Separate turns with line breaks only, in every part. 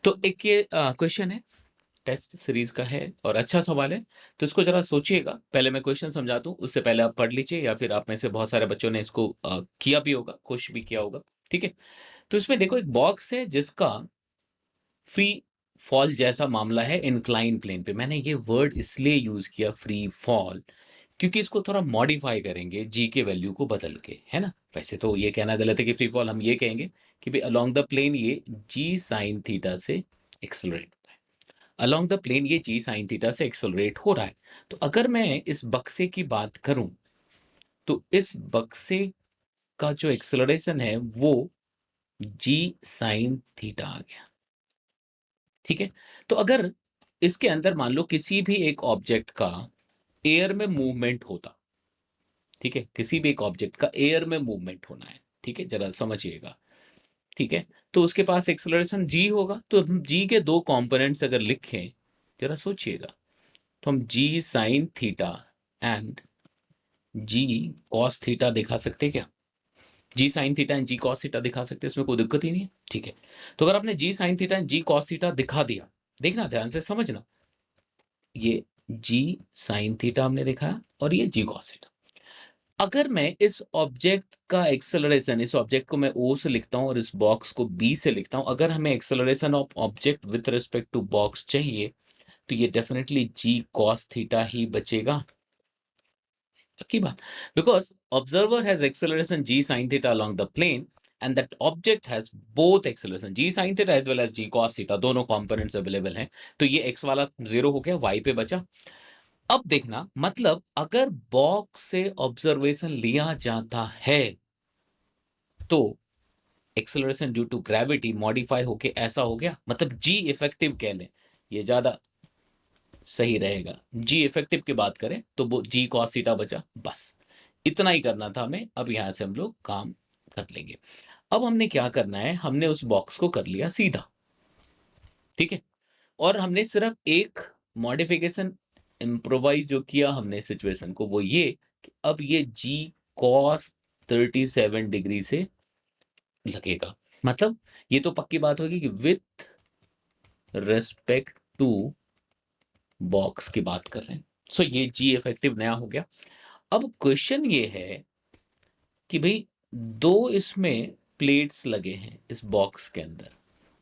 तो एक ये क्वेश्चन है, टेस्ट सीरीज का है और अच्छा सवाल है, तो इसको जरा सोचिएगा। पहले मैं क्वेश्चन समझा दूं, उससे पहले आप पढ़ लीजिए, या फिर आप में से बहुत सारे बच्चों ने इसको किया भी होगा, कोशिश भी किया होगा। ठीक है, तो इसमें देखो एक बॉक्स है जिसका फ्री फॉल जैसा मामला है इंक्लाइन प्लेन पे। मैंने ये वर्ड इसलिए यूज किया फ्री फॉल, क्योंकि इसको थोड़ा मॉडिफाई करेंगे जी के वैल्यू को बदल के, है ना। वैसे तो ये कहना गलत है कि फ्री फॉल, हम ये कहेंगे कि भाई अलोंग द प्लेन ये जी साइन थीटा से एक्सलरेट, अलोंग द प्लेन ये जी साइन थीटा से एक्सलरेट हो रहा है। तो अगर मैं इस बक्से की बात करूं, तो इस बक्से का जो एक्सलरेशन है वो जी साइन थीटा आ गया। ठीक है, तो अगर इसके अंदर मान लो किसी भी एक ऑब्जेक्ट का एयर में मूवमेंट होता, ठीक है, किसी भी एक ऑब्जेक्ट का एयर में मूवमेंट होना है, ठीक है, जरा समझिएगा। ठीक है, तो उसके पास एक्सलरेशन जी होगा, तो हम जी के दो कंपोनेंट्स अगर लिखें, जरा सोचिएगा, तो हम g sine theta and g cos theta दिखा सकते हैं क्या? G sine theta and g cos theta दिखा सकते हैं, इसमें कोई दिक्कत ही नहीं है। ठीक है, तो अगर आपने g sine theta and g cos theta दिखा दिया, देखना ध्यान से समझना, ये जी साइन थीटा हमने देखा और ये जी कॉस थीटा। अगर मैं इस ऑब्जेक्ट का एक्सेलरेशन, इस ऑब्जेक्ट को मैं ओ से लिखता हूं और इस बॉक्स को बी से लिखता हूं, अगर हमें acceleration of object with respect to box चाहिए, तो ये डेफिनेटली जी कॉस थीटा ही बचेगा। की बात, because observer has acceleration g sin theta along the plane and that object has both acceleration g sin theta as well as g cos theta, दोनों components available हैं। तो ये x वाला zero हो गया, y पे बचा। अब देखना, मतलब अगर बॉक्स से ऑब्जर्वेशन लिया जाता है तो acceleration due to gravity modify होके ऐसा हो गया, मतलब जी इफेक्टिव कह लें, ये ज्यादा सही रहेगा। जी इफेक्टिव की बात करें तो वो जी कॉस थीटा बचा, बस इतना ही करना था हमें। अब यहां से हम लोग काम कर लेंगे। अब हमने क्या करना है, हमने उस बॉक्स को कर लिया सीधा, ठीक है, और हमने सिर्फ एक मॉडिफिकेशन इम्प्रोवाइज जो किया हमने सिचुएशन को, वो ये कि अब ये जी कॉस 37 डिग्री से लगेगा। मतलब ये तो पक्की बात होगी कि विथ रेस्पेक्ट टू बॉक्स की बात कर रहे हैं। सो ये जी इफेक्टिव नया हो गया। अब क्वेश्चन ये है कि भाई दो इसमें प्लेट्स लगे हैं इस बॉक्स के अंदर,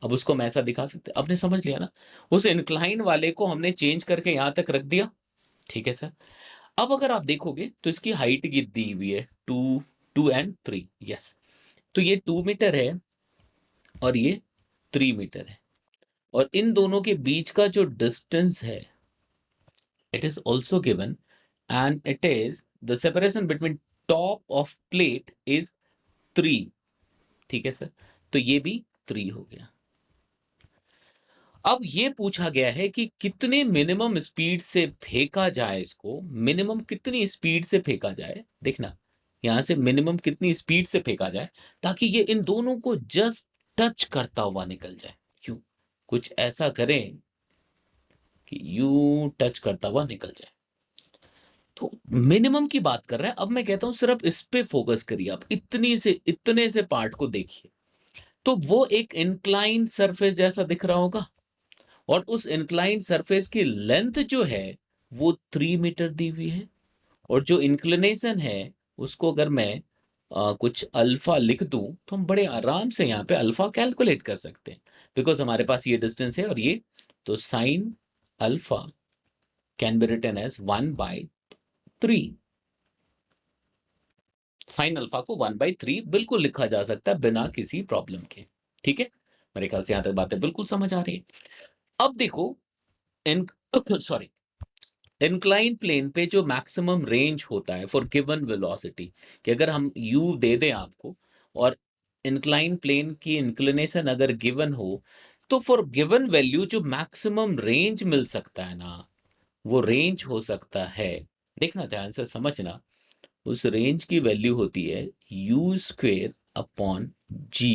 अब उसको हम ऐसा दिखा सकते हैं। आपने समझ लिया ना, उस इंक्लाइन वाले को हमने चेंज करके यहां तक रख दिया। ठीक है सर, अब अगर आप देखोगे तो इसकी हाइट की दी हुई है 2 एंड 3, यस, तो ये 2 मीटर है और ये 3 मीटर है, और इन दोनों के बीच का जो डिस्टेंस है it is also given, and it is the separation between top of plate is 3। ठीक है सर, तो ये भी 3 हो गया। अब ये पूछा गया है कि कितने मिनिमम स्पीड से फेंका जाए इसको, मिनिमम कितनी स्पीड से फेंका जाए। देखना, यहां से मिनिमम कितनी स्पीड से फेंका जाए ताकि ये इन दोनों को जस्ट टच करता हुआ निकल जाए। क्यों, कुछ ऐसा करें कि यू टच करता हुआ निकल जाए। तो मिनिमम की बात कर रहे हैं। अब मैं कहता हूं सिर्फ इस पे फोकस करिए, आप इतने से पार्ट को देखिए, तो वो एक इंक्लाइन सरफेस जैसा दिख रहा होगा, और उस इंक्लाइन सरफेस की लेंथ जो है वो 3 मीटर दी हुई है, और जो इंक्लिनेशन है उसको अगर मैं कुछ अल्फा लिख दूं, तो हम बड़े आराम से यहाँ पे अल्फा कैलकुलेट कर सकते हैं, बिकॉज हमारे पास ये डिस्टेंस है और ये, तो sine alpha can be written as 1/3। Sine alpha को 1/3 बिल्कुल लिखा जा सकता है बिना किसी प्रॉब्लम के। ठीक है, मेरे ख्याल से यहां तक बातें बिल्कुल समझ आ रही है। अब देखो, इन सॉरी, इंक्लाइन प्लेन पे जो मैक्सिमम रेंज होता है फॉर गिवन वेलोसिटी, कि अगर हम u दे दें आपको और इंक्लाइन प्लेन की इंक्लिनेशन अगर गिवन हो, तो फॉर गिवन वैल्यू जो मैक्सिमम रेंज मिल सकता है ना, वो रेंज हो सकता है, देखना ध्यान से समझना, उस रेंज की वैल्यू होती है u² upon g,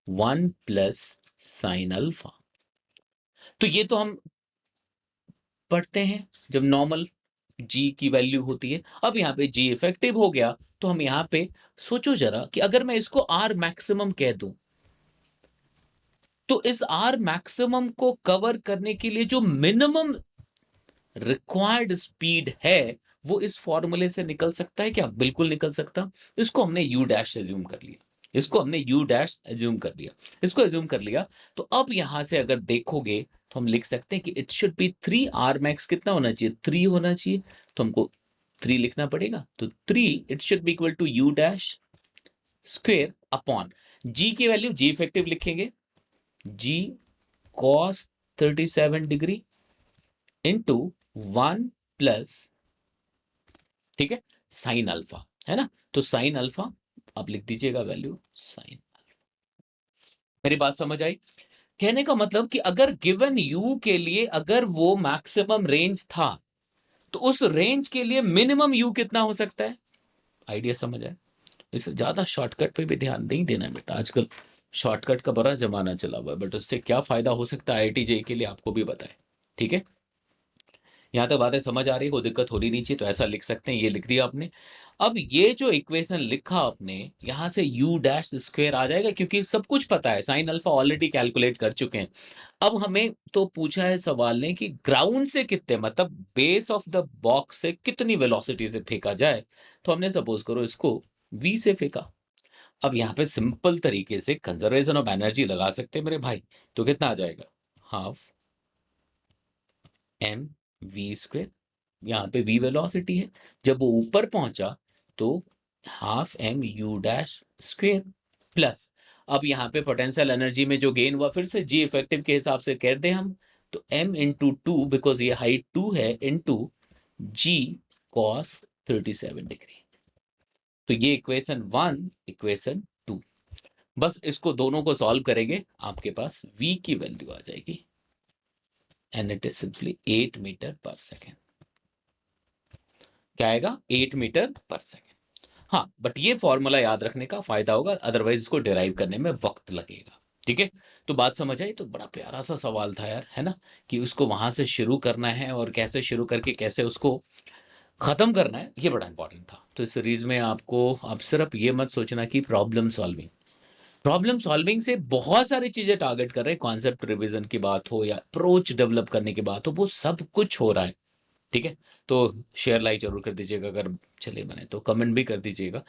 1 + sin alpha. तो ये तो हम पढ़ते हैं जब नॉर्मल जी की वैल्यू होती है। अब यहाँ पे जी इफेक्टिव हो गया, तो हम यहाँ पे सोचो जरा कि अगर मैं इसको आर मैक्सिमम कह दूं, तो इस आर मैक्सिमम को कवर करने के लिए जो मिनिमम रिक्वायर्ड स्पीड है वो इस फॉर्मूले से निकल सकता है क्या? बिल्कुल निकल सकता। इसको हमने यू डैश एज्यूम कर लिया, इसको हमने यू डैश एज्यूम कर लिया, इसको एज्यूम कर लिया। तो अब यहां से अगर देखोगे तो हम लिख सकते हैं कि it should B 3 R max कितना होना चाहिए? 3 होना चाहिए। तो हमको 3 लिखना पड़ेगा। तो 3 it should be equal to u dash square upon g की वैल्यू जी इफेक्टिव लिखेंगे, g cos 37 degree into 1 plus, ठीक है, साइन अल्फा, है ना। तो साइन अल्फा आप लिख दीजिएगा वैल्यू साइन। मेरी बात समझ आई? कहने का मतलब कि अगर गिवन यू के लिए अगर वो मैक्सिमम रेंज था तो उस रेंज के लिए मिनिमम यू कितना हो सकता है? आइडिया समझ आए? इससे ज्यादा शॉर्टकट पे भी ध्यान नहीं देना है बेटा, आजकल शॉर्टकट का बड़ा जमाना चला हुआ है, बट उससे क्या फायदा हो सकता है आईआईटी जेईई के लिए आपको भी बताए, ठीक है। यहाँ तक बातें समझ आ रही, कोई दिक्कत हो रही नहीं चाहिए, तो ऐसा लिख सकते हैं, ये लिख दिया आपने। अब ये जो इक्वेशन लिखा आपने, यहां से u डैश स्क्वायर आ जाएगा क्योंकि सब कुछ पता है, साइन अल्फा ऑलरेडी कैलकुलेट कर चुके हैं। अब हमें तो पूछा है सवाल ने कि ग्राउंड से कितने, मतलब बेस ऑफ द बॉक्स से कितनी वेलोसिटी से फेंका जाए। तो हमने सपोज करो इसको v से फेंका। अब यहाँ पे सिंपल तरीके से कंजर्वेशन ऑफ एनर्जी लगा सकते हैं मेरे भाई। तो कितना आ जाएगा? हाफ एम वी स्क्वेयर, यहाँ पे v वेलोसिटी है, जब वो ऊपर पहुंचा तो half m u dash square plus, अब यहाँ पे पोटेंशियल एनर्जी में जो गेन हुआ फिर से जी इफेक्टिव के हिसाब से कर दे हम, तो m इंटू 2 बिकॉज ये हाइट 2 है इंटू जी कॉस 37 डिग्री। तो ये इक्वेशन 1, इक्वेशन 2। बस इसको दोनों को सॉल्व करेंगे, आपके पास v की वैल्यू आ जाएगी and it is simply 8 metre per second. क्या आएगा? 8 मीटर पर सेकेंड। हाँ, बट ये फॉर्मूला याद रखने का फायदा होगा, अदरवाइज इसको डिराइव करने में वक्त लगेगा, ठीक है। तो बात समझ आई? तो बड़ा प्यारा सा सवाल था यार, है ना, कि उसको वहां से शुरू करना है और कैसे शुरू करके कैसे उसको खत्म करना है, ये बड़ा इंपॉर्टेंट था। तो इस सीरीज में आपको, आप सिर्फ ये मत सोचना कि प्रॉब्लम सॉल्विंग से बहुत सारी चीजें टारगेट कर रहे हैं, कॉन्सेप्ट रिवीजन की बात हो या अप्रोच डेवलप करने की बात हो, वो सब कुछ हो रहा है, ठीक है। तो शेयर लाइक जरूर कर दीजिएगा, अगर चले बने तो कमेंट भी कर दीजिएगा।